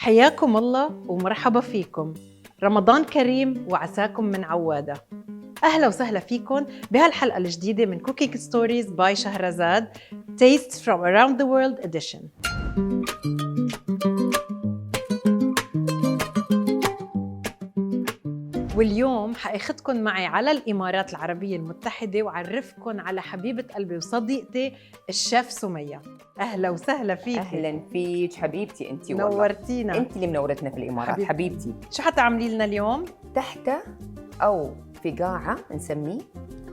حياكم الله ومرحبا فيكم. رمضان كريم وعساكم من عوادة. أهلا وسهلا فيكم بهالحلقة الجديدة من Cooking Stories by شهرزاد Tastes from Around the World Edition. واليوم حأخذكم معي على الإمارات العربية المتحدة وعرفكم على حبيبة قلبي وصديقتي الشيف سمية. أهلا وسهلا فيك. أهلا فيك حبيبتي، أنتي والله نورتينا. أنتي اللي منورتنا في الإمارات حبيبتي. شو حتعملي لنا اليوم؟ تحت أو في قاعة نسميه،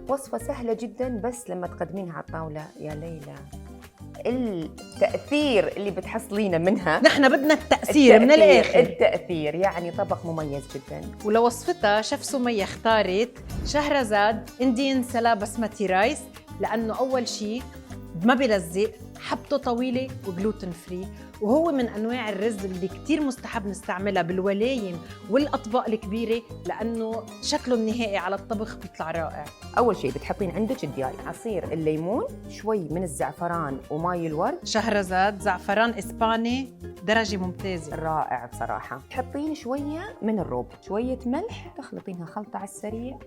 وصفة سهلة جدا بس لما تقدمينها على الطاولة يا ليلى التأثير اللي بتحصلينه منها. نحن بدنا التأثير من الآخر. التأثير يعني طبق مميز جدا. ولوصفتها شيف سمية اختارت شهرزاد انديان سلا بسمتي رايس، لأنه أول شيء ما بيلزق، حبته طويلة وجلوتين فري، وهو من أنواع الرز اللي كتير مستحب نستعملها بالولايم والأطباق الكبيرة لأنه شكله النهائي على الطبخ بيطلع رائع. أول شيء بتحطين عندك الدياي، عصير الليمون، شوي من الزعفران وماي الورد. شهرزاد زعفران إسباني درجة ممتازة رائع بصراحة. تحطين شوية من الروب، شوية ملح، تخلطينها خلطة على السريع.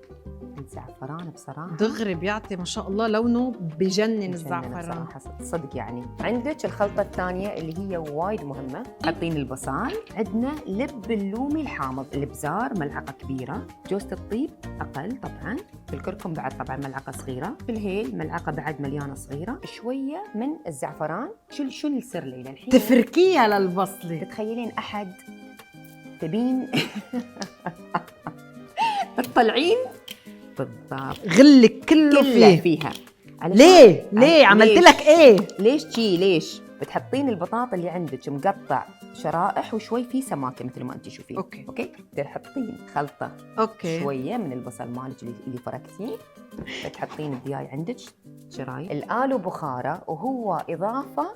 الزعفران بصراحة دغري بيعطي ما شاء الله لونه بجنن الزعفران صدق. يعني عندك الخلطة الثانية اللي هي وايد مهمة، حطين البصل، عندنا لب اللومي الحامض، الابزار ملعقة كبيرة، جوزة الطيب أقل طبعاً، الكركم بعد طبعاً ملعقة صغيرة، الهيل ملعقة بعد مليانة صغيرة، شوية من الزعفران. شو السر ليلى الحين؟ تفركيها للبصلة. تتخيلين أحد تبين تطلعين بالضبط غلك كله فيها. ليه عملت لك ايه؟ ليش بتحطين البطاطا اللي عندك مقطع شرائح وشوي فيه سماكه مثل ما انت شوفين. اوكي تحطين خلطه شويه من البصل مالك اللي فركتيه، تحطين الدياي عندك شرايح، الالو بخاره، وهو اضافه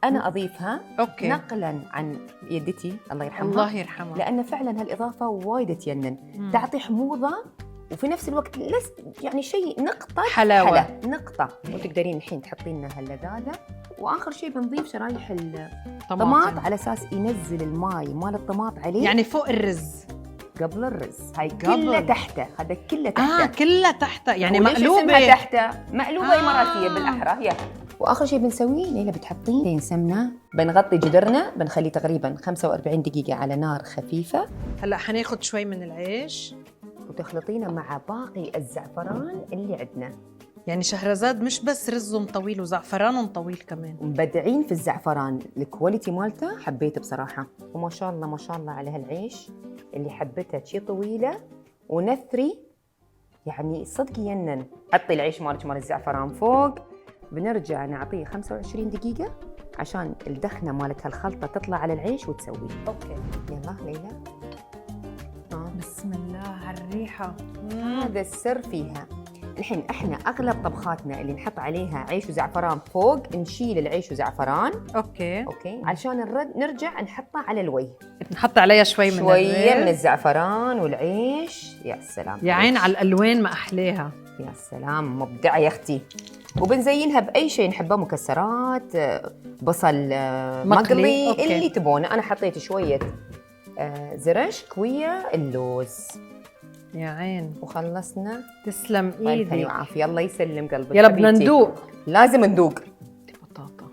انا اضيفها نقلا عن يدتي الله يرحمها. الله يرحمها. لان فعلا هالاضافه وايد تينن، تعطي حموضه وفي نفس الوقت يعني شيء نقطة حلاوة نقطة. وتقدرين الحين تحطين لنا هاللذاذة. وآخر شيء بنضيف شرايح الطماط على أساس ينزل الماي مال الطماط عليه، يعني فوق الرز قبل الرز. هاي كله تحته، هذا كله تحته. كله تحته يعني مقلوبة تحته، مقلوبة إماراتية بالأحرى. وآخر شيء بنسويه ليلى بتحطين سمنة، بنغطي جدرنا، بنخليه تقريبا 45 دقيقة على نار خفيفة. هلا حناخد شوي من العيش وتخلطينه مع باقي الزعفران اللي عندنا. يعني شهرزاد مش بس رزهم طويل وزعفرانهم طويل كمان، مبدعين في الزعفران، الكواليتي مالته حبيته بصراحة. وما شاء الله ما شاء الله على هالعيش اللي حبتها شي طويلة ونثري، يعني صدق ينن. حطي العيش مالك مال الزعفران فوق، بنرجع نعطيه 25 دقيقة عشان الدخنة مالت هالخلطة تطلع على العيش وتسويه. يلا ليلى. بسم الله على الريحة. هذا السر فيها. الحين احنا اغلب طبخاتنا اللي نحط عليها عيش وزعفران فوق، نشيل العيش وزعفران. اوكي عشان نرجع نحطها على الوجه، نحط عليها شوية من الزعفران والعيش. يا سلام يا عين على الالوان، ما احلاها. يا سلام مبدعة يا اختي. وبنزينها باي شيء نحبه، مكسرات، بصل مقلي اللي تبونه. انا حطيت شوية زرشك ويا اللوز. يا عين. وخلصنا. تسلم ايدي وعافية. الله يسلم قلبك. يلا بدنا ندوق. لازم ندوق. بطاطا.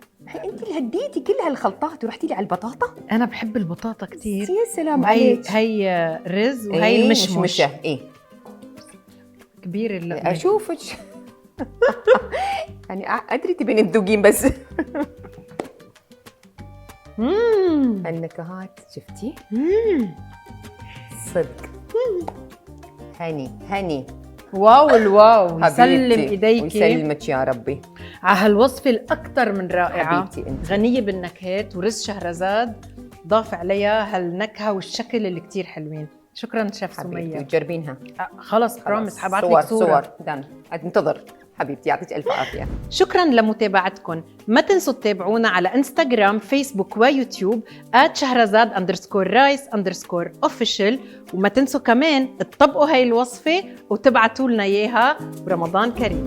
انت اللي هديتي كل هالخلطات ورحتي لي على البطاطا. انا بحب البطاطا كثير. يا سلام عليك. هي رز وهي المشمشة. كبير اللقمة. اشوفك يعني ادري تبين تذوقين بس. النكهات شفتي؟ صدق. هني. واو الواو. يسلم ايديك ويسلمك يا ربي على هالوصفة الأكثر من رائعة. حبيبتي انت. غنية بالنكهات، ورز شهرزاد ضاف عليها هالنكهة والشكل اللي كتير حلوين. شكرا شيف سمية. وتجربينها. خلص بروميس حبعت لك صور دان. انتظر حبيبتي، يعطيك الف عافيه. شكرا لمتابعتكم. ما تنسوا تتابعونا على انستغرام، فيسبوك ويوتيوب @shahrazad_rice_official. وما تنسوا كمان تطبقوا هاي الوصفه وتبعتوا لنا اياها. ورمضان كريم.